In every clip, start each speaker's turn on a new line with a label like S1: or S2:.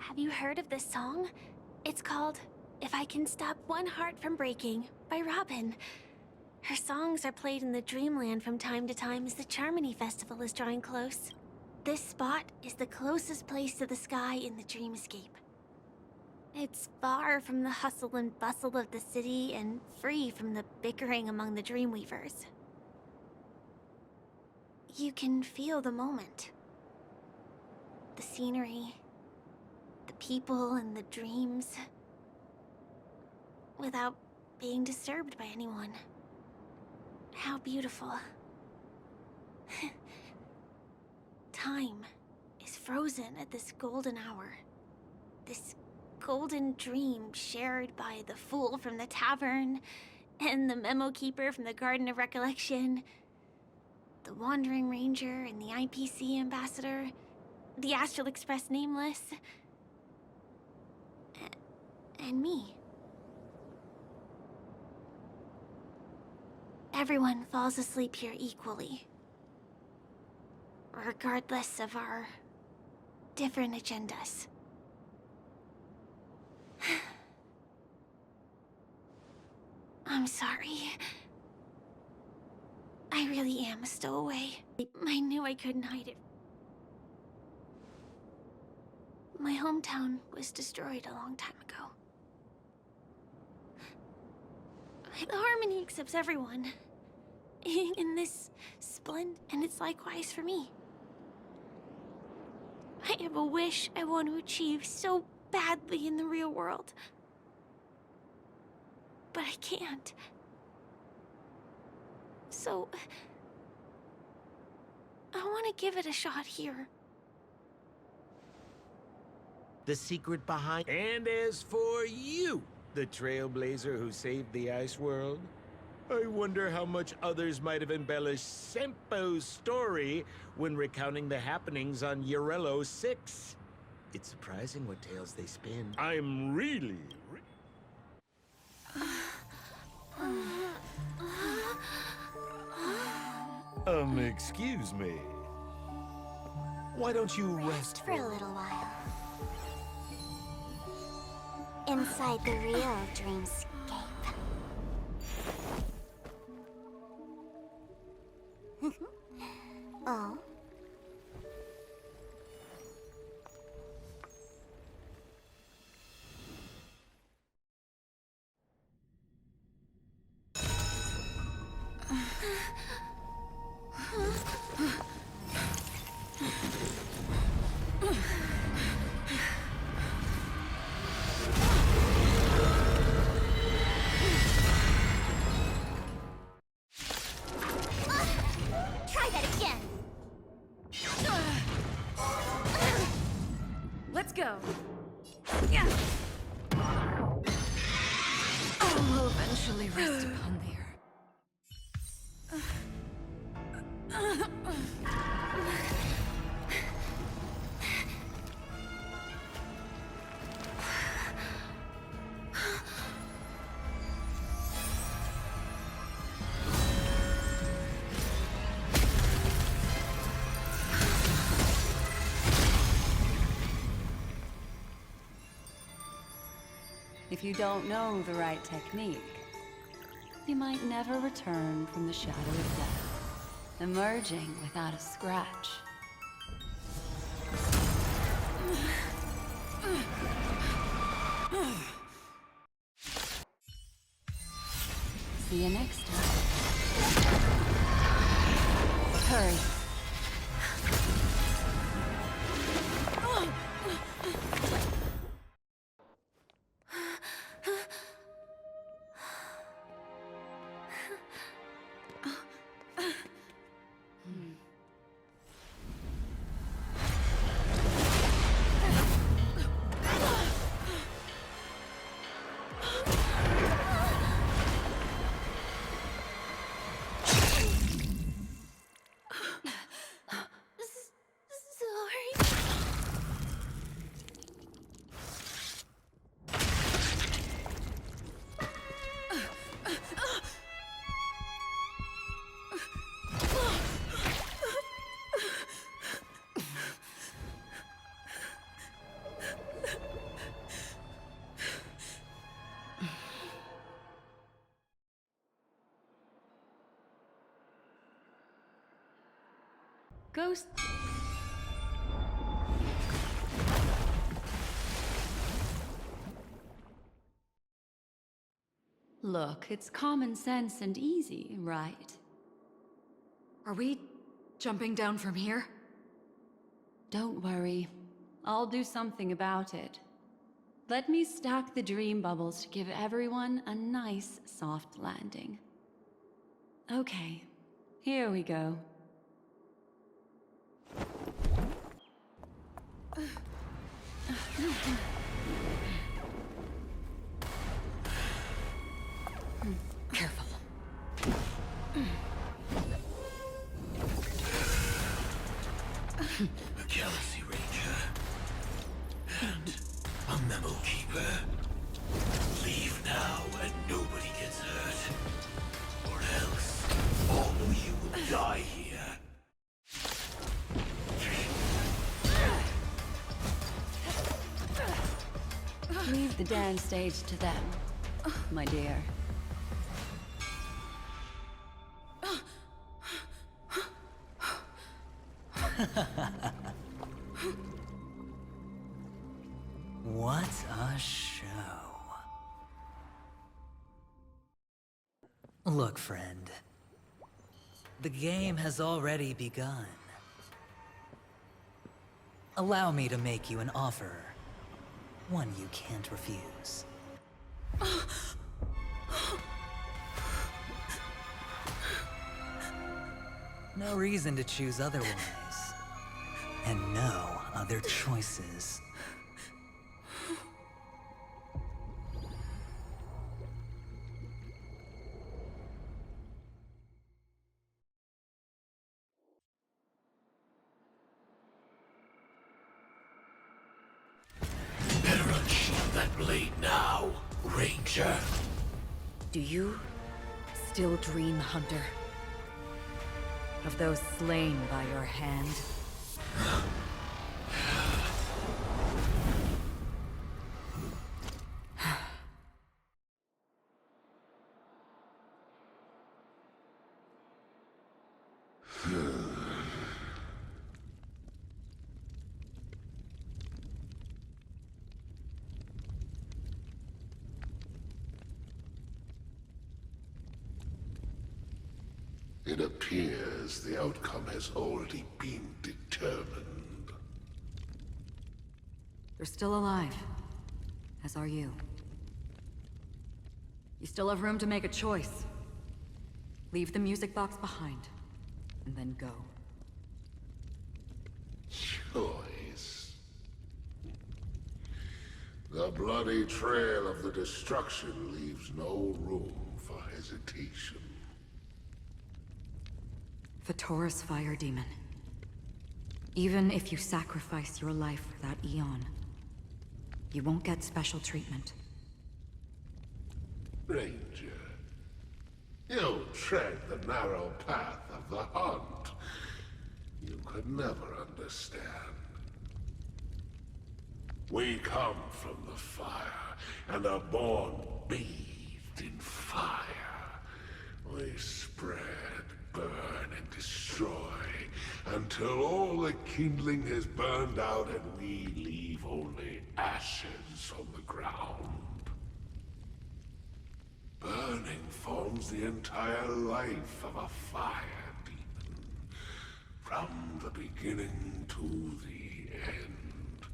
S1: Have you heard of this song? It's called If I Can Stop One Heart from Breaking by Robin. Her songs are played in the Dreamland from time to time as the Charmony Festival is drawing close. This spot is the closest place to the sky in the dreamscape. It's far from the hustle and bustle of the city and free from the bickering among the Dreamweavers. You can feel the moment. The scenery, the people and the dreams, without being disturbed by anyone. How beautiful. Time is frozen at this golden hour. This golden dream shared by the fool from the tavern, and the memo keeper from the Garden of Recollection, the Wandering Ranger and the IPC ambassador, the Astral Express Nameless, and me. Everyone falls asleep here equally, regardless of our different agendas. I'm sorry. I really am a stowaway. I knew I couldn't hide it. My hometown was destroyed a long time ago. The Harmony accepts everyone. In this splendid, and it's likewise for me. I have a wish I want to achieve so badly in the real world. But I can't. So, I want to give it a shot here.
S2: The secret behind... And as for you, the trailblazer who saved the ice world, I wonder how much others might have embellished Sempo's story when recounting the happenings on Yarello 6. It's surprising what tales they spin. I'm really... excuse me. Why don't you rest
S1: for a little while? Inside the real dreamscape. Oh?
S3: Let's go. Yeah. I'll eventually rest upon the earth. If you don't know the right technique, you might never return from the shadow of death, emerging without a scratch. See you next time. Hurry.
S1: ghost?
S3: Look, it's common sense and easy, right?
S4: Are we jumping down from here?
S3: Don't worry. I'll do something about it. Let me stack the dream bubbles to give everyone a nice, soft landing. Okay, here we go.
S4: Careful.
S5: A Galaxy Ranger. And a Memo Keeper. Leave now and nobody gets hurt. Or else, all of you will die here.
S3: Leave the dance stage to them, my dear.
S5: What a show. Look, friend. The game has already begun. Allow me to make you an offer. One you can't refuse. No reason to choose otherwise. And no other choices. Better unsheath that blade now, Ranger.
S4: Do you still dream, Hunter? Of those slain by your hand?
S6: It appears the outcome has already been determined.
S4: You're still alive. As are you. You still have room to make a choice. Leave the music box behind, and then go.
S6: Choice. The bloody trail of the destruction leaves no room for hesitation.
S4: Vatora's fire demon. Even if you sacrifice your life for that Eon, you won't get special treatment.
S6: Ranger, you tread the narrow path of the hunt. You could never understand. We come from the fire, and are born bathed in fire. We spread, burn, and destroy, until all the kindling has burned out and we leave only ashes on the ground. Burning forms the entire life of a fire demon, from the beginning to the end.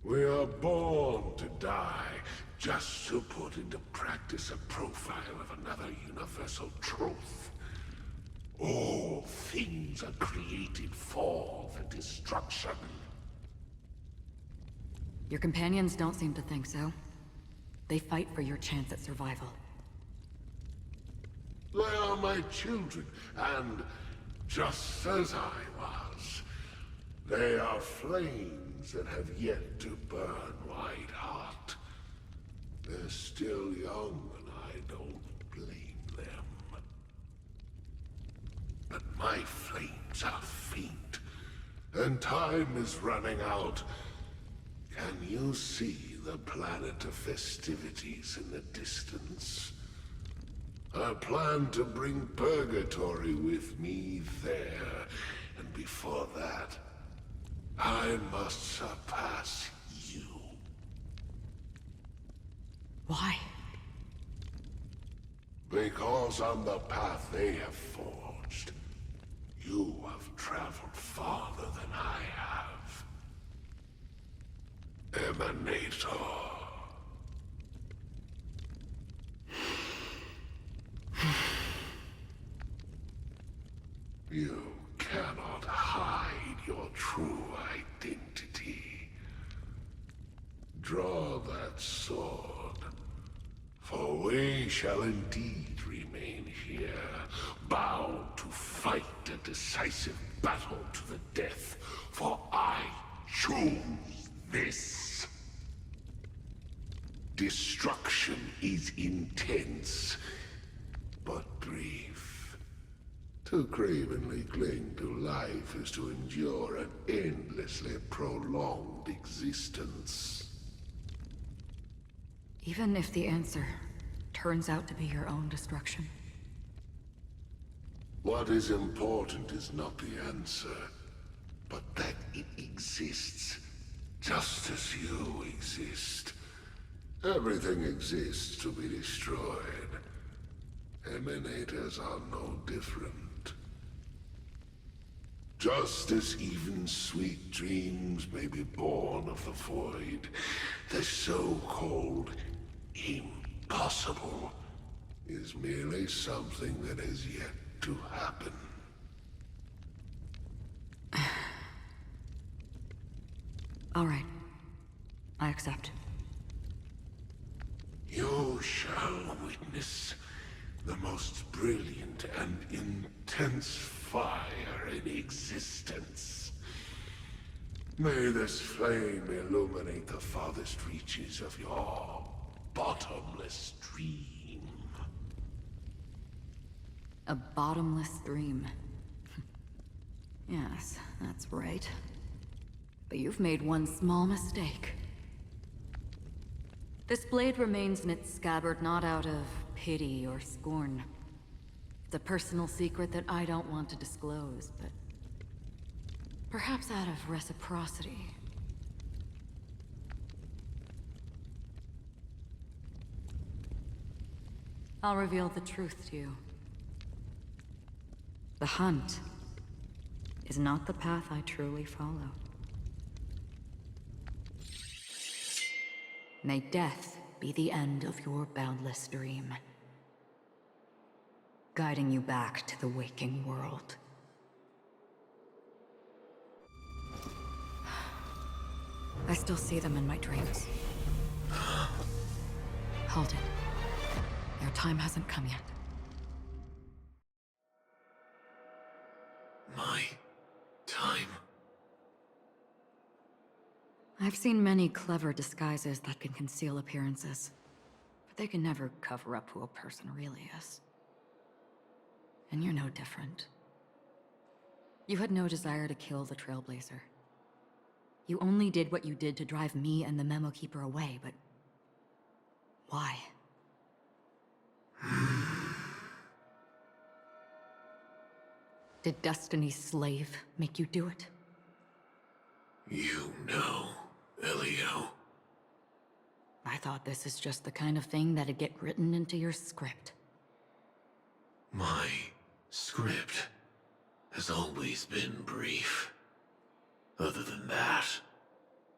S6: We are born to die, just to put into practice a profile of another universal truth. All things are created for the destruction.
S4: Your companions don't seem to think so. They fight for your chance at survival.
S6: They are my children, and just as I was, they are flames that have yet to burn white hot. They're still young, and I don't blame them. But my flames are faint, and time is running out. Can you see the planet of festivities in the distance? I plan to bring Purgatory with me there, And before that, I must surpass you.
S4: Why?
S6: Because on the path they have forged, you have traveled farther than I have. Emanator. You cannot hide your true identity. Draw that sword, for we shall indeed remain here, bound to fight a decisive battle to the death, for I choose this. Destruction is intense, but brief. To cravenly cling to life is to endure an endlessly prolonged existence.
S4: Even if the answer turns out to be your own destruction.
S6: What is important is not the answer, but that it exists, just as you exist. Everything exists to be destroyed. Emanators are no different. Just as even sweet dreams may be born of the void, the so-called impossible is merely something that has yet to happen.
S4: All right. I accept.
S6: You shall witness the most brilliant and intense fire in existence. May this flame illuminate the farthest reaches of your bottomless dream.
S4: A bottomless dream. Yes, that's right. But you've made one small mistake. This blade remains in its scabbard not out of pity or scorn. It's a personal secret that I don't want to disclose, but perhaps out of reciprocity. I'll reveal the truth to you. The hunt is not the path I truly follow. May death be the end of your boundless dream, guiding you back to the waking world. I still see them in my dreams. Hold it. Your time hasn't come yet.
S5: My time?
S4: I've seen many clever disguises that can conceal appearances, but they can never cover up who a person really is. And you're no different. You had no desire to kill the Trailblazer. You only did what you did to drive me and the Memo Keeper away, but why? Did Destiny's slave make you do it?
S5: You know, Elio.
S4: I thought this is just the kind of thing that'd get written into your script.
S5: My script has always been brief. Other than that,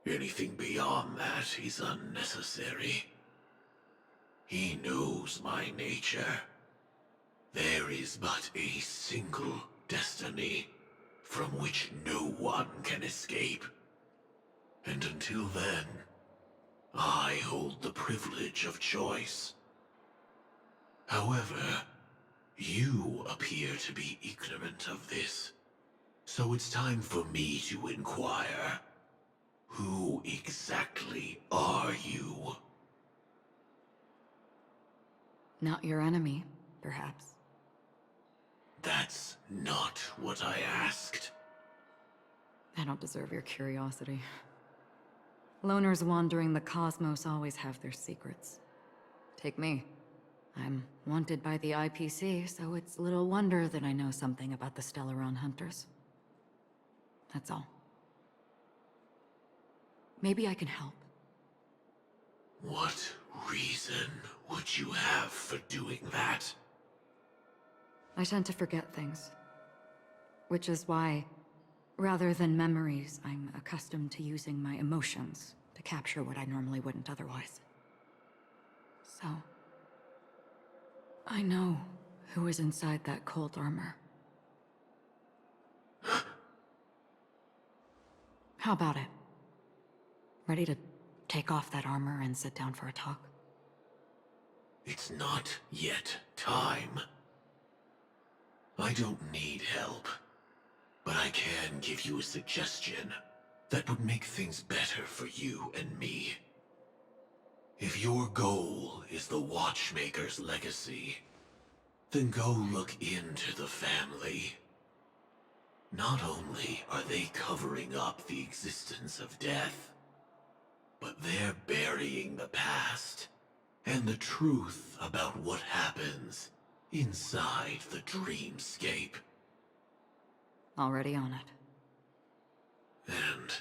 S5: anything beyond that is unnecessary. He knows my nature. There is but a single destiny from which no one can escape. And until then, I hold the privilege of choice. However, you appear to be ignorant of this. So it's time for me to inquire. Who exactly are you?
S4: Not your enemy, perhaps.
S5: That's not what I asked.
S4: I don't deserve your curiosity. Loners wandering the cosmos always have their secrets. Take me. I'm wanted by the IPC, so it's little wonder that I know something about the Stellaron Hunters. That's all. Maybe I can help.
S5: What reason would you have for doing that?
S4: I tend to forget things. Which is why, rather than memories, I'm accustomed to using my emotions to capture what I normally wouldn't otherwise. So, I know who is inside that cold armor. How about it? Ready to take off that armor and sit down for a talk?
S5: It's not yet time. I don't need help, but I can give you a suggestion that would make things better for you and me. If your goal is the Watchmaker's legacy, then go look into the family. Not only are they covering up the existence of death, but they're burying the past and the truth about what happens inside the dreamscape.
S4: Already on it.
S5: And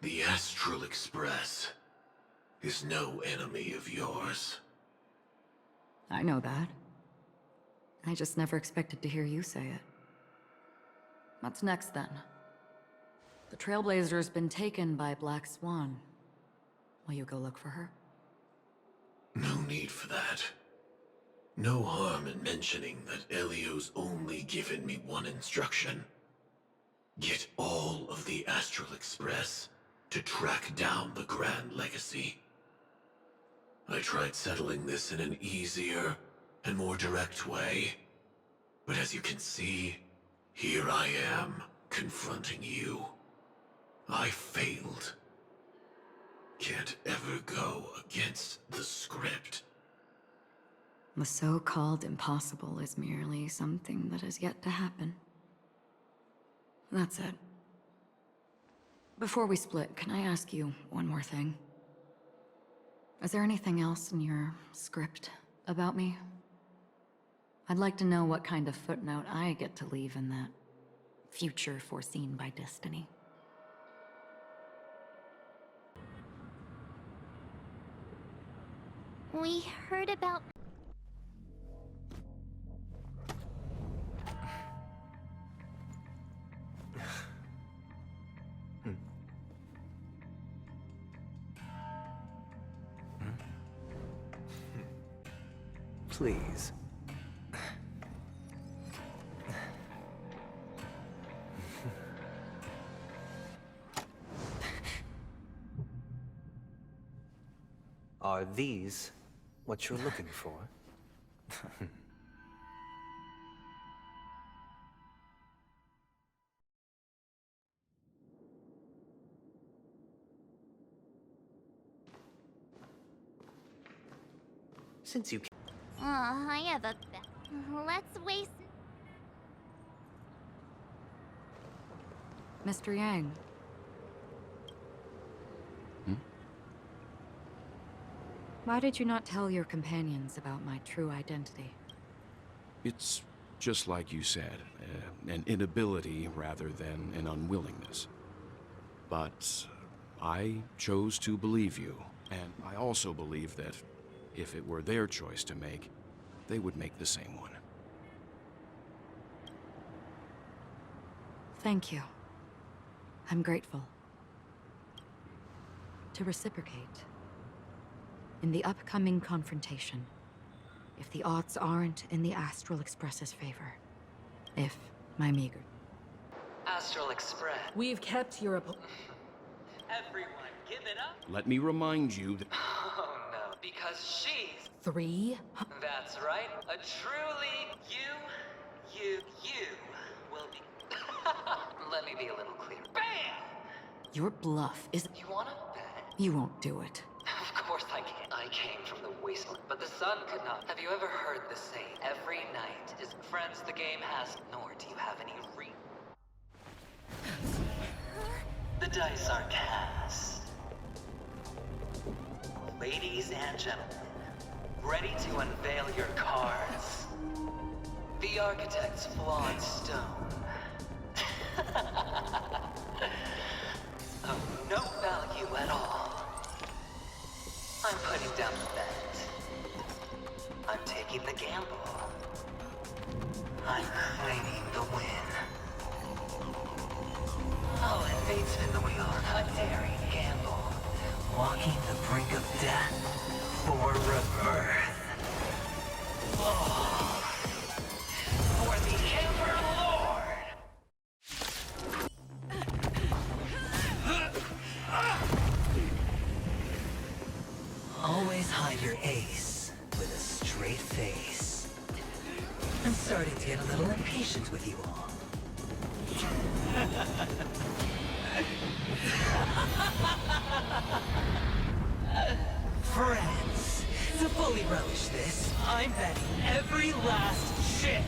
S5: the Astral Express is no enemy of yours.
S4: I know that. I just never expected to hear you say it. What's next, then? The Trailblazer's been taken by Black Swan. Will you go look for her?
S5: No need for that. No harm in mentioning that Elio's only given me one instruction. Get all of the Astral Express to track down the Grand Legacy. I tried settling this in an easier and more direct way, but as you can see, here I am, confronting you. I failed. Can't ever go against the script.
S4: The so-called impossible is merely something that has yet to happen. That's it. Before we split, can I ask you one more thing? Is there anything else in your script about me? I'd like to know what kind of footnote I get to leave in that future foreseen by destiny.
S1: We heard about...
S7: Please. Are these what you're looking for? Since you
S1: I have a... Let's waste...
S4: Mr. Yang. Why did you not tell your companions about my true identity?
S8: It's just like you said, an inability rather than an unwillingness. But I chose to believe you, and I also believe that if it were their choice to make, they would make the same one.
S4: Thank you. I'm grateful. To reciprocate. In the upcoming confrontation, if the odds aren't in the Astral Express's favor, if my meager...
S9: Astral Express.
S4: We've kept your...
S9: Everyone, give it up.
S8: Let me remind you that...
S9: Oh no, because she's...
S4: 3?
S9: That's right. A truly you will be... Let me be a little clearer. Bam!
S4: Your bluff is...
S9: You wanna bet?
S4: You won't do it.
S9: Of course I can. I came from the wasteland, but the sun could not. Have you ever heard the saying, every night is... Friends, the game has... Nor do you have any The dice are cast. Ladies and gentlemen, ready to unveil your cards. The Architect's flawed stone. Of no value at all. I'm putting down the bet. I'm taking the gamble. I'm claiming the win. I'll invade spin the wheel on a daring gamble. Walking the brink of death for rebirth. Oh. For the Ember Lord! Always hide your ace with a straight face. I'm starting to get a little impatient with you all. Friends, to fully relish this, I'm betting every last chip.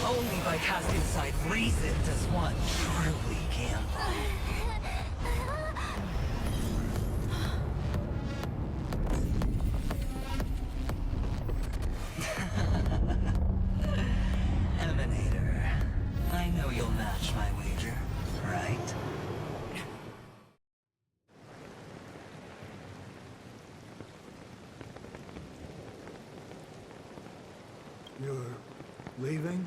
S9: Only by casting aside reason does one truly gamble. Emanator, I know you'll match my wager, right?
S10: You're leaving?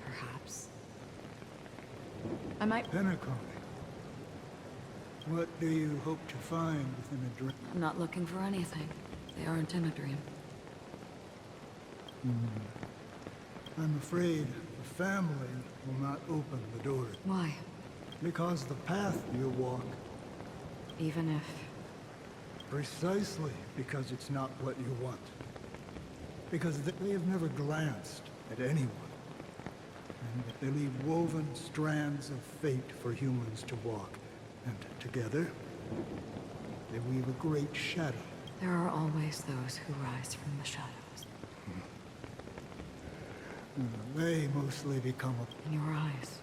S4: Perhaps. I might...
S10: Penacony. What do you hope to find within a dream?
S4: I'm not looking for anything. They aren't in a dream.
S10: I'm afraid the family will not open the door.
S4: Why?
S10: Because the path you walk,
S4: Even if...
S10: precisely because it's not what you want. Because they have never glanced at anyone. And they leave woven strands of fate for humans to walk. And together, they weave a great shadow.
S4: There are always those who rise from the shadows.
S10: They mostly become a...
S4: In your eyes.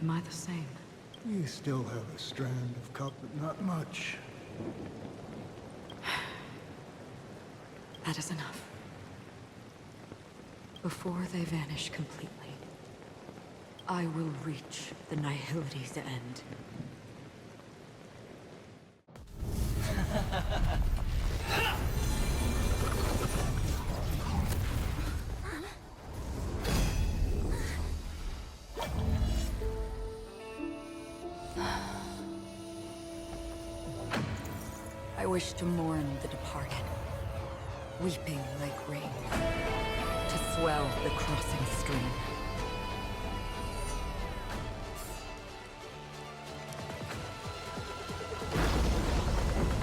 S4: Am I the same?
S10: You still have a strand of cup, but not much.
S4: That is enough. Before they vanish completely, I will reach the Nihility's end. I wish to mourn the departed, weeping like rain, to swell the crossing stream.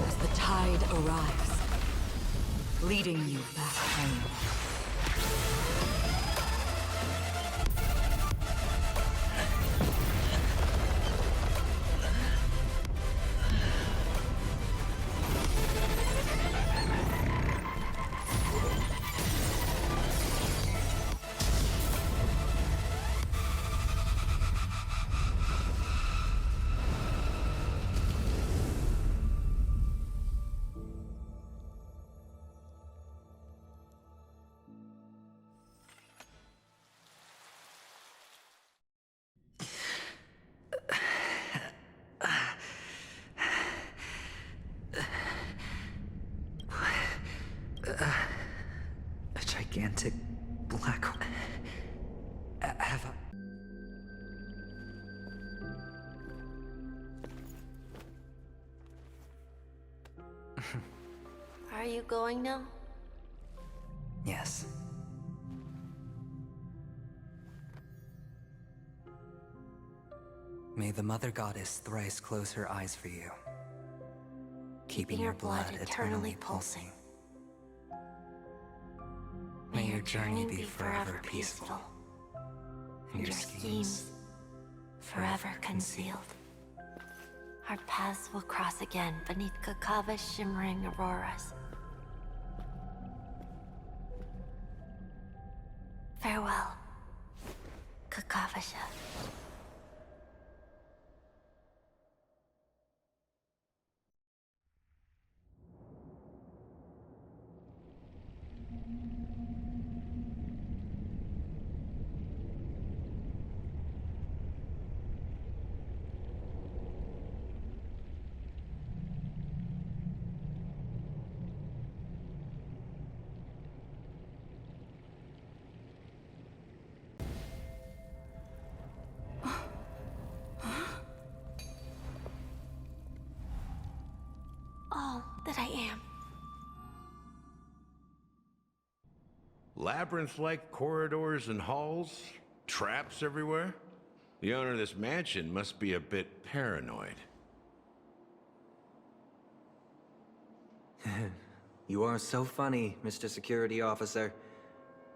S4: As the tide arrives, leading you back home.
S9: A gigantic black hole. Have
S1: Are you going now?
S9: Yes. May the Mother Goddess thrice close her eyes for you, keeping your blood eternally pulsing. May your journey be forever peaceful, and your schemes
S1: forever concealed. Our paths will cross again beneath Kakava's shimmering auroras. Farewell, Kakavasha. that I am.
S2: Labyrinth-like corridors and halls? Traps everywhere? The owner of this mansion must be a bit paranoid.
S7: You are so funny, Mr. Security Officer.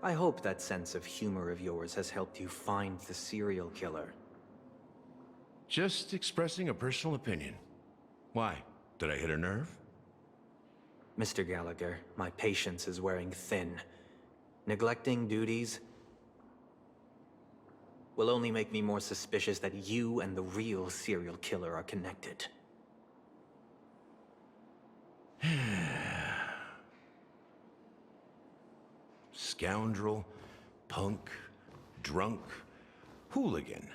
S7: I hope that sense of humor of yours has helped you find the serial killer.
S2: Just expressing a personal opinion. Why? Did I hit a nerve?
S7: Mr. Gallagher, my patience is wearing thin. Neglecting duties will only make me more suspicious that you and the real serial killer are connected.
S2: Scoundrel, punk, drunk, hooligan.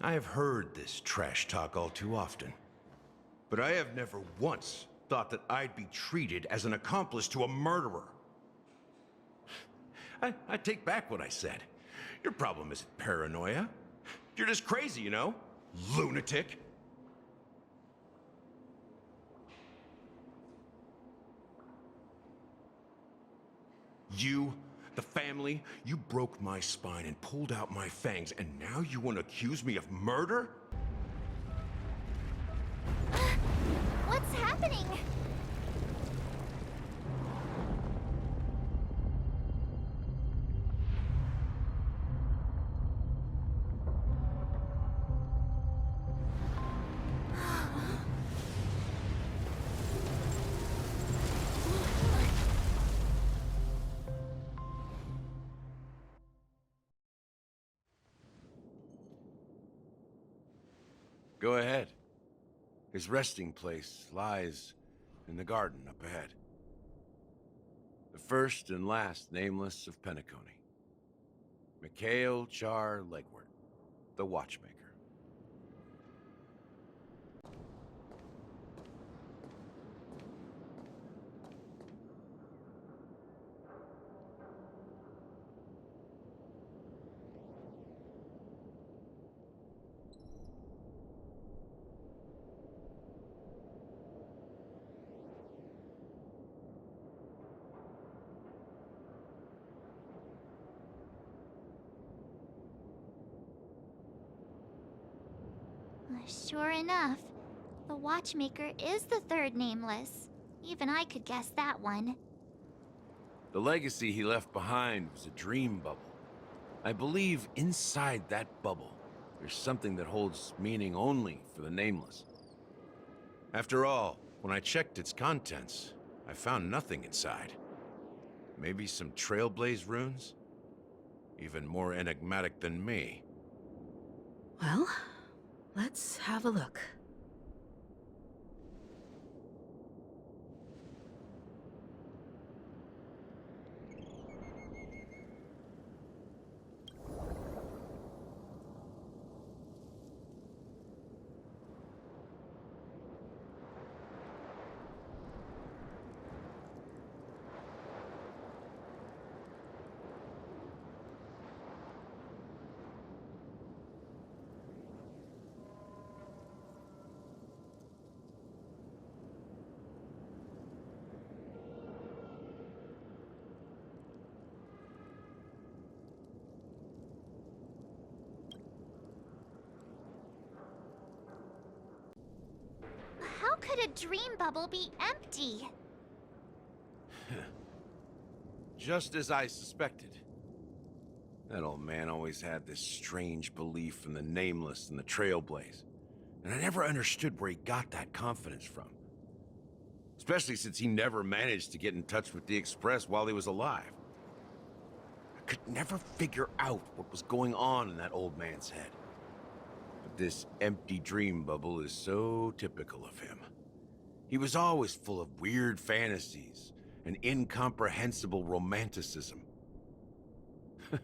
S2: I have heard this trash talk all too often. But I have never once thought that I'd be treated as an accomplice to a murderer. I take back what I said. Your problem isn't paranoia. You're just crazy, you know? Lunatic. You, the family, you broke my spine and pulled out my fangs, and now you want to accuse me of murder?
S11: What's happening?
S2: Go ahead. His resting place lies in the garden up ahead. The first and last nameless of Penacony. Mikhail Char Legwart, the Watchmaker.
S11: Sure enough, the Watchmaker is the third nameless. Even I could guess that one.
S2: The legacy he left behind was a dream bubble. I believe inside that bubble, there's something that holds meaning only for the nameless. After all, when I checked its contents, I found nothing inside. Maybe some Trailblaze runes? Even more enigmatic than me.
S4: Well, let's have a look.
S11: How could a dream bubble be empty?
S2: Just as I suspected. That old man always had this strange belief in the nameless and the Trailblaze. And I never understood where he got that confidence from. Especially since he never managed to get in touch with the Express while he was alive. I could never figure out what was going on in that old man's head. But this empty dream bubble is so typical of him. He was always full of weird fantasies and incomprehensible romanticism. That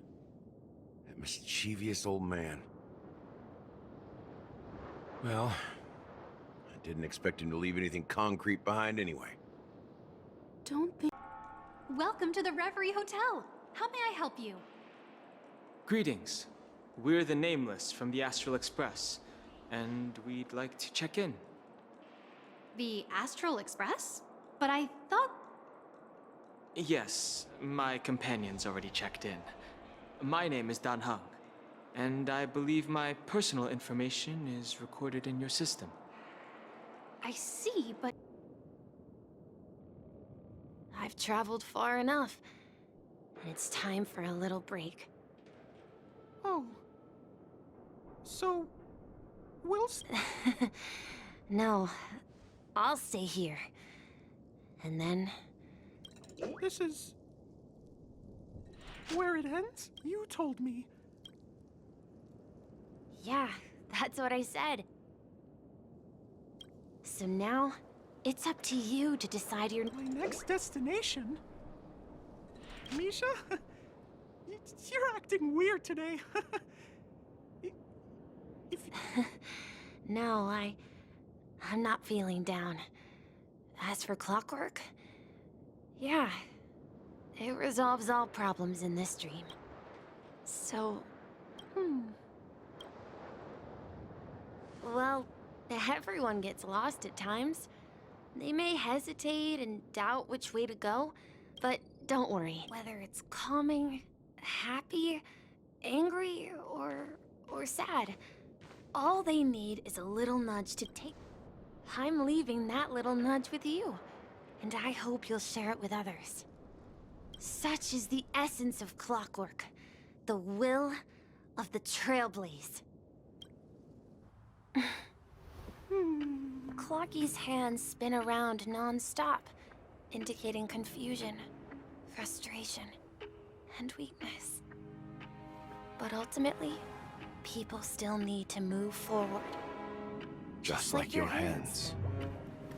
S2: mischievous old man. Well, I didn't expect him to leave anything concrete behind anyway.
S3: Don't think... Welcome to the Reverie Hotel. How may I help you?
S12: Greetings. We're the Nameless from the Astral Express, and we'd like to check in.
S3: The Astral Express? But I thought...
S12: Yes, my companion's already checked in. My name is Dan Heng, and I believe my personal information is recorded in your system.
S1: I see, but... I've traveled far enough. And it's time for a little break.
S13: Oh. So... we'll...
S1: No, I'll stay here. And then...
S13: This is... where it ends? You told me.
S1: Yeah, that's what I said. So now, it's up to you to decide your...
S13: My next destination? Misha? You're acting weird today. If...
S1: No, I'm not feeling down. As for clockwork, yeah, it resolves all problems in this dream. So, well, everyone gets lost at times. They may hesitate and doubt which way to go, but don't worry. Whether it's calming, happy, angry, or sad, all they need is a little nudge to take. I'm leaving that little nudge with you, and I hope you'll share it with others. Such is the essence of clockwork, the will of the Trailblaze. Clocky's hands spin around non-stop, indicating confusion, frustration, and weakness. But ultimately, people still need to move forward.
S8: Just like your hands,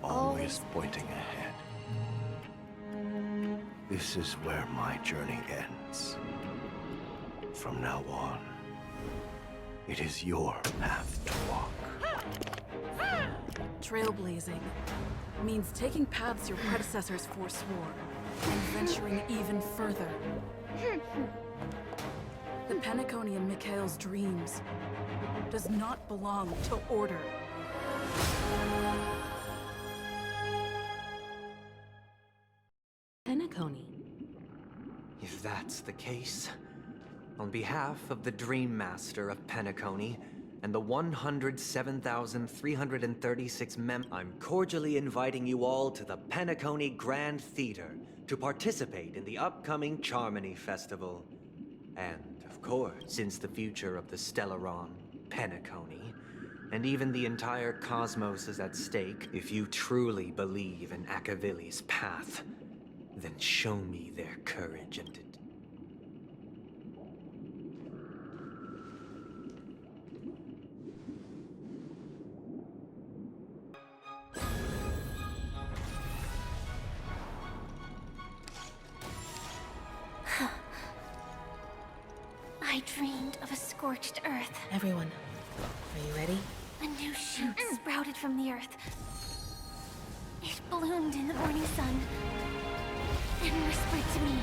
S8: always pointing ahead. This is where my journey ends. From now on, it is your path to walk.
S14: Trailblazing means taking paths your predecessors forswore and venturing even further. The Penacony in Mikhail's dreams does not belong to Order.
S4: Penacony.
S7: If that's the case, on behalf of the Dream Master of Penacony and the 107,336 I'm cordially inviting you all to the Penacony Grand Theater to participate in the upcoming Charmony Festival. And, of course, since the future of the Stellaron, Penacony, and even the entire cosmos is at stake, if you truly believe in Akavili's path, then show me their courage and
S1: I dreamed of a scorched earth.
S14: Everyone, are you ready?
S1: A new shoot sprouted from the earth. It bloomed in the morning sun and whispered to me.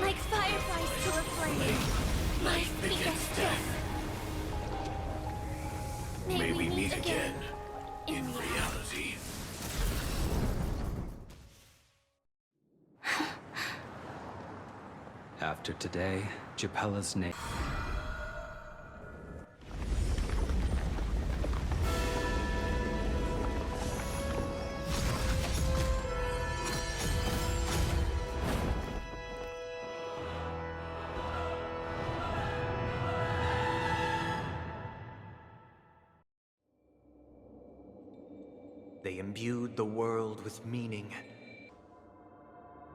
S1: Like fireflies to a flame, life begets death.
S5: May we meet again in reality.
S15: After today, Japella's name.
S7: They imbued the world with meaning.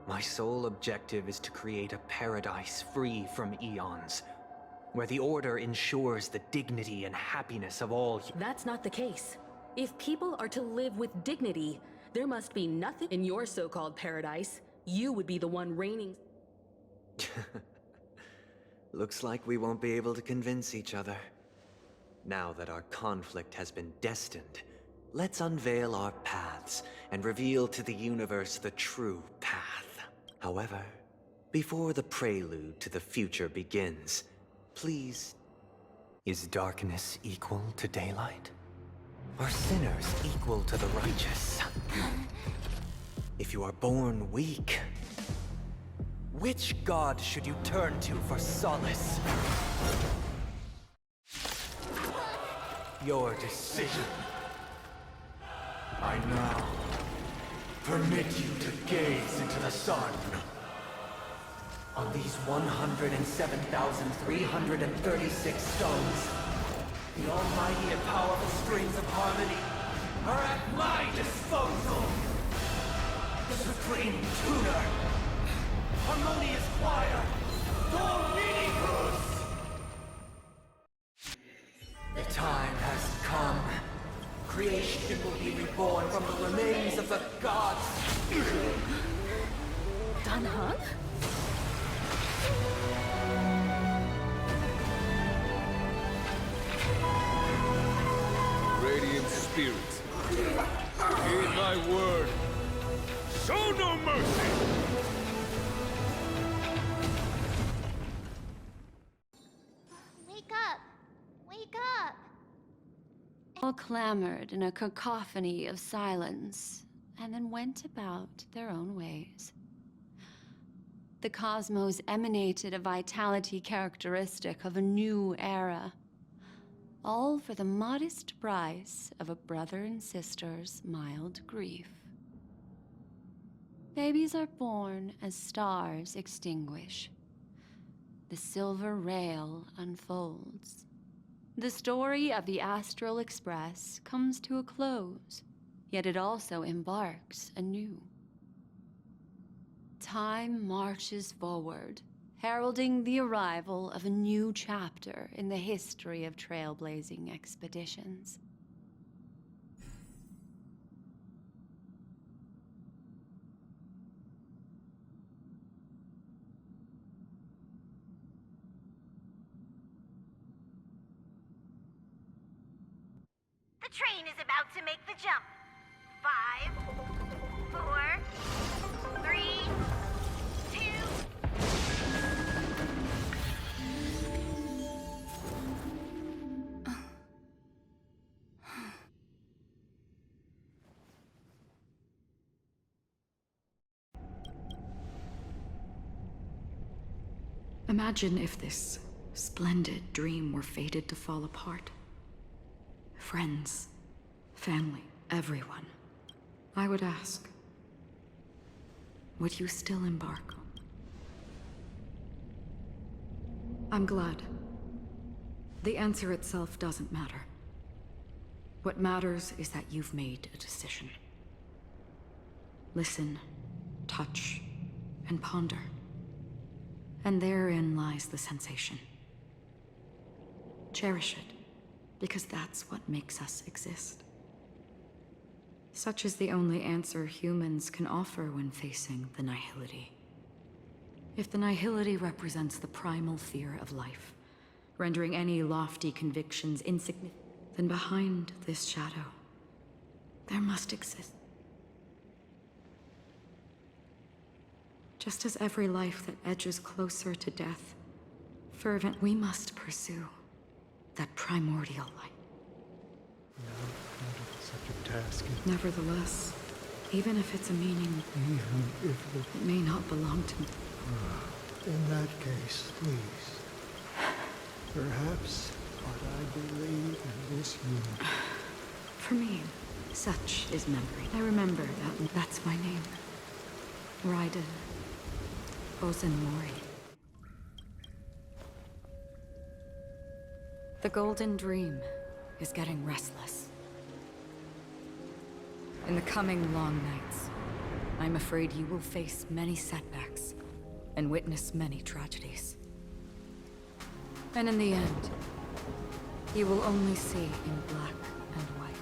S7: My sole objective is to create a paradise free from eons, where the Order ensures the dignity and happiness of all.
S14: That's not the case. If people are to live with dignity, there must be nothing in your so-called paradise. You would be the one reigning.
S7: Looks like we won't be able to convince each other. Now that our conflict has been destined, let's unveil our paths and reveal to the universe the true path. However, before the prelude to the future begins, please, is darkness equal to daylight? Are sinners equal to the righteous? If you are born weak, which god should you turn to for solace? Your decision. I now permit you to gaze into the sun. On these 107,336 stones, the almighty and powerful strings of harmony are at my disposal. The supreme tuner, harmonious choir, Dominicus! The time has come. Creation will be reborn from the remains of the gods.
S14: Dan Heng?
S6: Radiant spirits, heed my word. Show no mercy!
S11: Wake up! Wake up!
S3: All clamored in a cacophony of silence, and then went about their own ways. The cosmos emanated a vitality characteristic of a new era, all for the modest price of a brother and sister's mild grief. Babies are born as stars extinguish. The silver rail unfolds. The story of the Astral Express comes to a close, yet it also embarks anew. Time marches forward, heralding the arrival of a new chapter in the history of trailblazing expeditions.
S16: The train is about to make the jump. 5, 4, 3, 2.
S4: Imagine if this splendid dream were fated to fall apart. Friends, family, everyone. I would ask, would you still embark? I'm glad. The answer itself doesn't matter. What matters is that you've made a decision. Listen, touch, and ponder. And therein lies the sensation. Cherish it, because that's what makes us exist. Such is the only answer humans can offer when facing the nihility. If the nihility represents the primal fear of life, rendering any lofty convictions insignificant, then behind this shadow, there must exist. Just as every life that edges closer to death, fervent, we must pursue that primordial light.
S10: Such a task.
S4: Nevertheless, even if it's a meaning,
S10: Even if
S4: it may not belong to me.
S10: in that case, please. Perhaps what I believe in this union.
S4: For me, such is memory. I remember that that's my name. Raiden Ozenmori. The Golden Dream is getting restless. In the coming long nights, I'm afraid you will face many setbacks and witness many tragedies. And in the end, you will only see in black and white.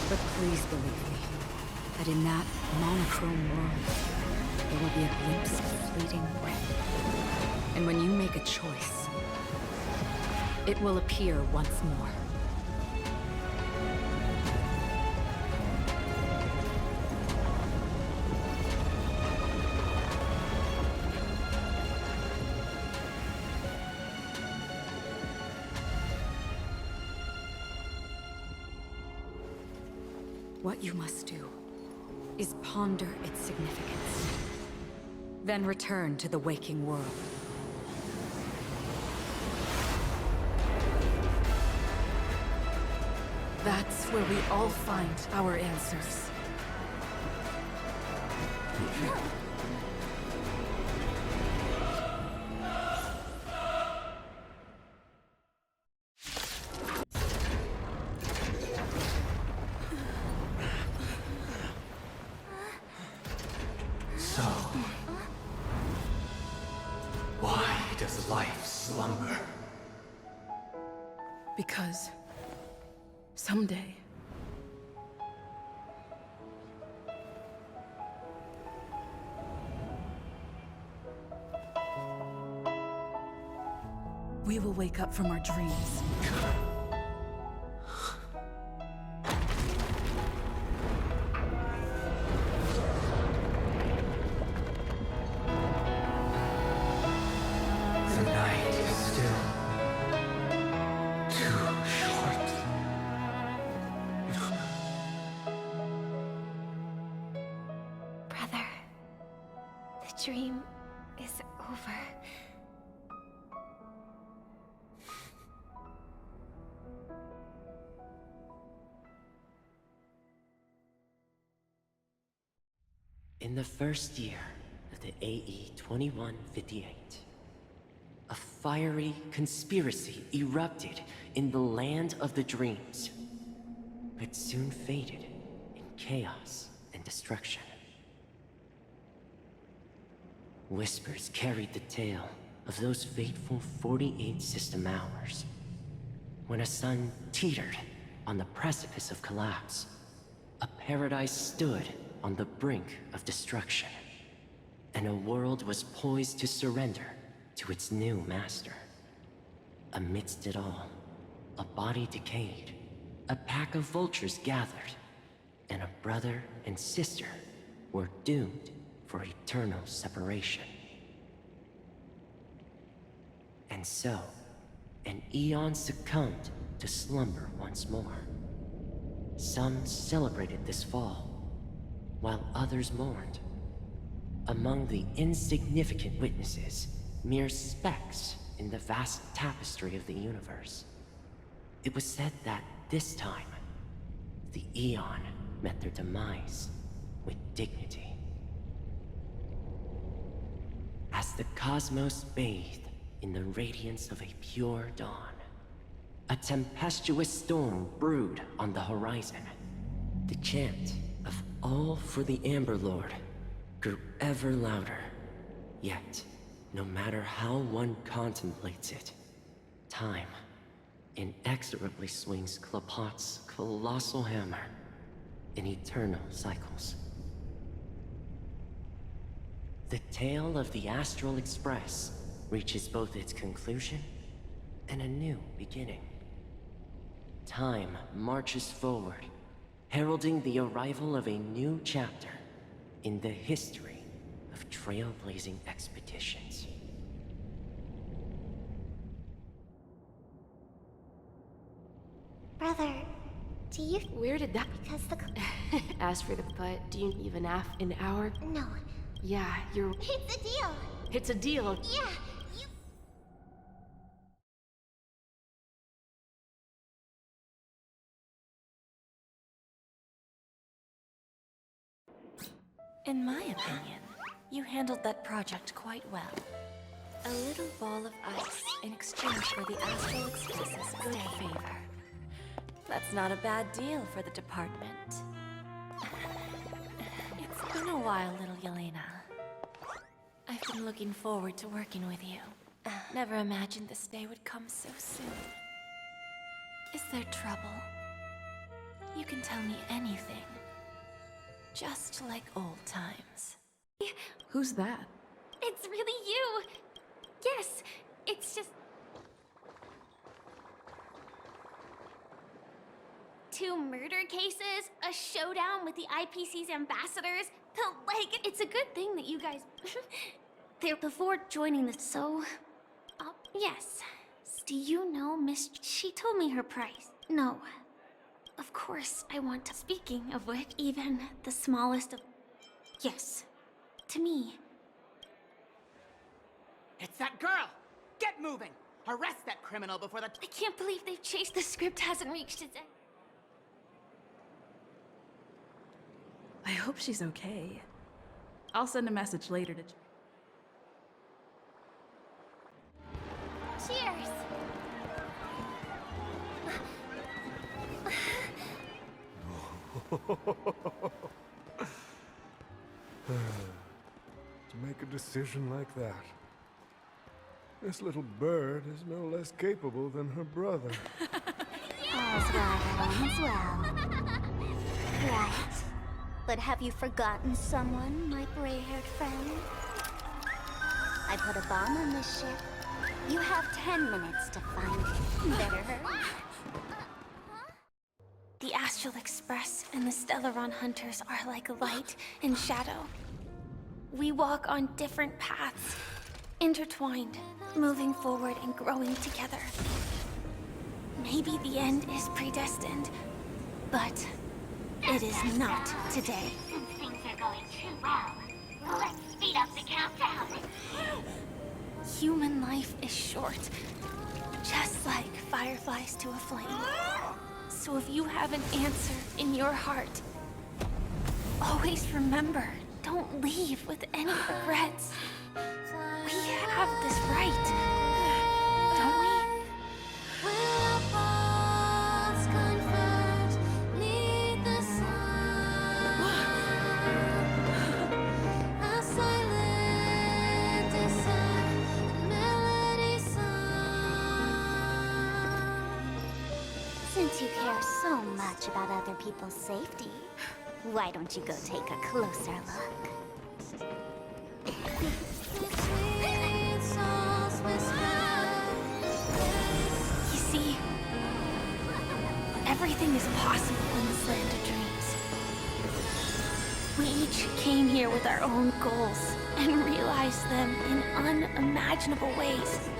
S4: But please believe me, that in that monochrome world, there will be a glimpse of fleeting red. And when you make a choice, it will appear once more. What you must do is ponder its significance. Then return to the waking world. That's where we all find our answers.
S5: So, why does life slumber?
S14: Because someday we will wake up from our dreams.
S5: The night is still too short.
S1: Brother, the dream is over.
S17: In the first year of the AE 2158, a fiery conspiracy erupted in the land of the dreams, but soon faded in chaos and destruction. Whispers carried the tale of those fateful 48 system hours, when a sun teetered on the precipice of collapse. A paradise stood on the brink of destruction, and a world was poised to surrender to its new master. Amidst it all, a body decayed, a pack of vultures gathered, and a brother and sister were doomed for eternal separation. And so, an eon succumbed to slumber once more. Some celebrated this fall, while others mourned. Among the insignificant witnesses, mere specks in the vast tapestry of the universe, it was said that this time, the Eon met their demise with dignity. As the cosmos bathed in the radiance of a pure dawn, a tempestuous storm brewed on the horizon. The chant of "All for the Amber Lord" grew ever louder. Yet, no matter how one contemplates it, time inexorably swings Klapot's colossal hammer in eternal cycles. The tale of the Astral Express reaches both its conclusion and a new beginning. Time marches forward, heralding the arrival of a new chapter in the history of trailblazing expeditions.
S11: Brother, do you...
S18: Where did that...
S11: Because the...
S18: As for the but, do you even have an hour?
S11: No.
S18: Yeah, you're...
S11: It's a deal!
S18: It's a deal!
S11: Yeah, you...
S1: In my opinion, you handled that project quite well. A little ball of ice in exchange for the Astral Express's good favor. That's not a bad deal for the department. It's been a while, little Yelena. I've been looking forward to working with you. Never imagined this day would come so soon. Is there trouble? You can tell me anything. Just like old times.
S18: Who's that?
S1: It's really you! Yes, it's just... 2 murder cases, a showdown with the IPC's ambassadors, it's a good thing that you guys... They're before joining the... So... yes. Do you know Miss... She told me her price. No. Of course, I want to. Speaking of which, even the smallest of. Yes, to me.
S19: It's that girl! Get moving! Arrest that criminal before the.
S1: I can't believe they've chased. The script hasn't reached its end.
S20: I hope she's okay. I'll send a message later to.
S11: Cheers!
S6: To make a decision like that. This little bird is no less capable than her brother.
S11: All's well that ends well. Right. But have you forgotten someone, my gray-haired friend? I put a bomb on this ship. You have 10 minutes to find it. Better hurry.
S1: The Astral Express and the Stellaron Hunters are like light and shadow. We walk on different paths, intertwined, moving forward and growing together. Maybe the end is predestined, but it is not today.
S16: Since things are going too well, let's speed up the countdown.
S1: Human life is short, just like fireflies to a flame. So if you have an answer in your heart, always remember, don't leave with any regrets. We have this right, don't we?
S11: Since you care so much about other people's safety, why don't you go take a closer look?
S1: You see, everything is possible in this land of dreams. We each came here with our own goals and realized them in unimaginable ways.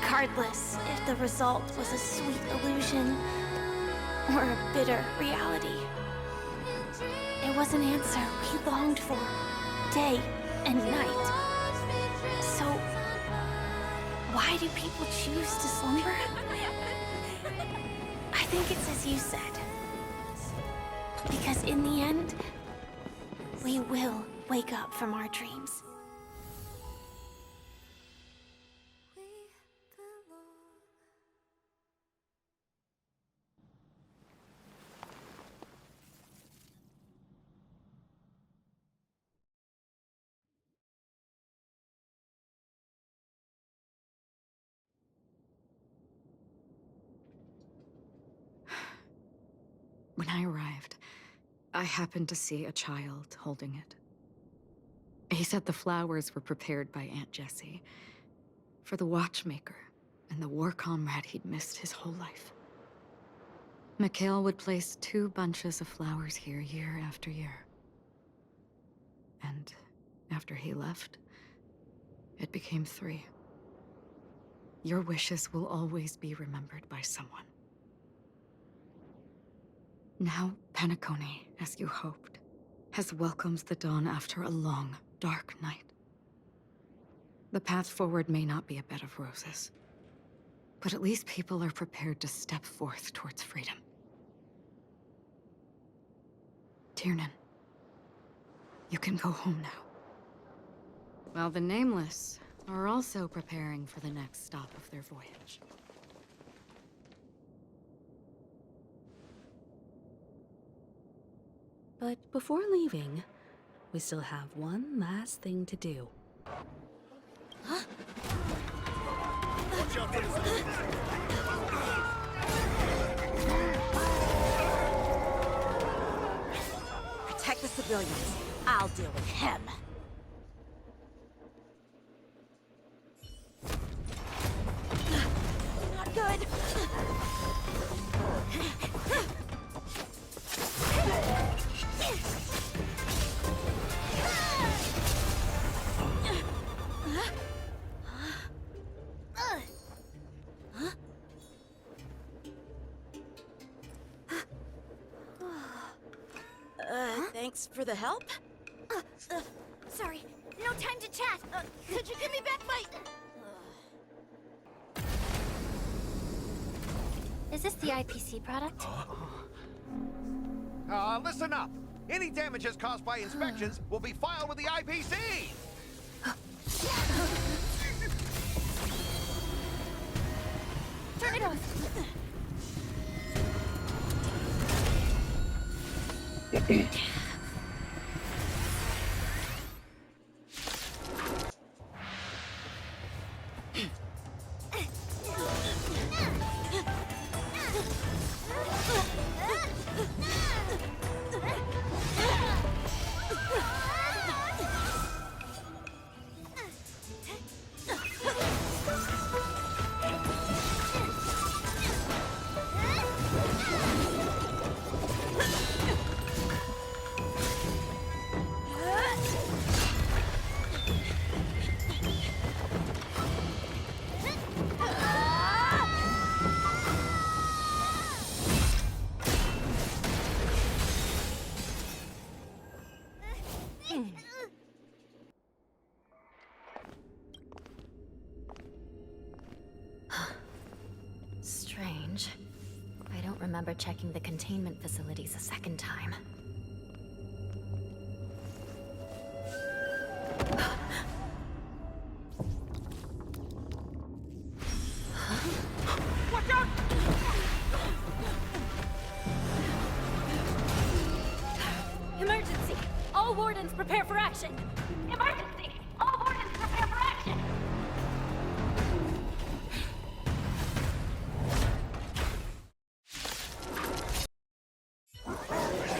S1: Regardless if the result was a sweet illusion or a bitter reality. It was an answer we longed for, day and night. So, why do people choose to slumber? I think it's as you said. Because in the end, we will wake up from our dreams.
S4: When I arrived, I happened to see a child holding it. He said the flowers were prepared by Aunt Jessie for the watchmaker and the war comrade he'd missed his whole life. Mikhail would place 2 bunches of flowers here year after year. And after he left, it became 3. Your wishes will always be remembered by someone. Now, Penacony, as you hoped, has welcomed the dawn after a long, dark night. The path forward may not be a bed of roses, but at least people are prepared to step forth towards freedom. Tiernan, you can go home now. While the Nameless are also preparing for the next stop of their voyage.
S14: But before leaving, we still have one last thing to do.
S16: Protect the civilians. I'll deal with him. Not good.
S21: Thanks for the help.
S11: Sorry, no time to chat. Could you give me back my... Is this the IPC product?
S22: Listen up. Any damages caused by inspections will be filed with the IPC.
S11: Turn it off. Strange. I don't remember checking the containment facilities a second time.
S19: Watch out!
S11: Emergency! All wardens prepare for action!
S16: Emergency! All wardens prepare for action!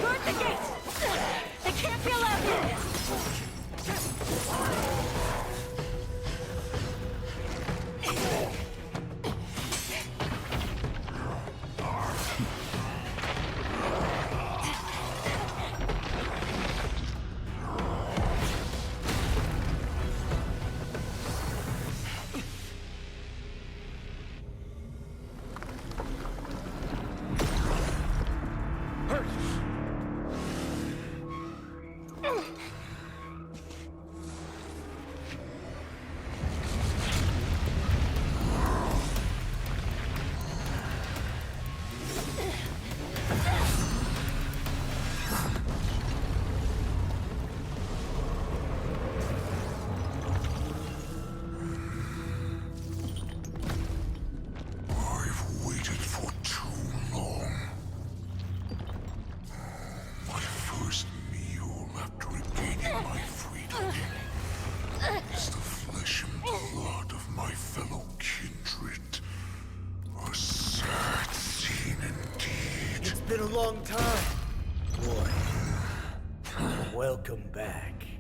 S11: Guard the gate! They can't be allowed in!
S6: I've waited for too long. My first meal after regaining my freedom is the flesh and blood of my fellow kindred. A sad scene indeed.
S23: It's been a long time, boy. Welcome back.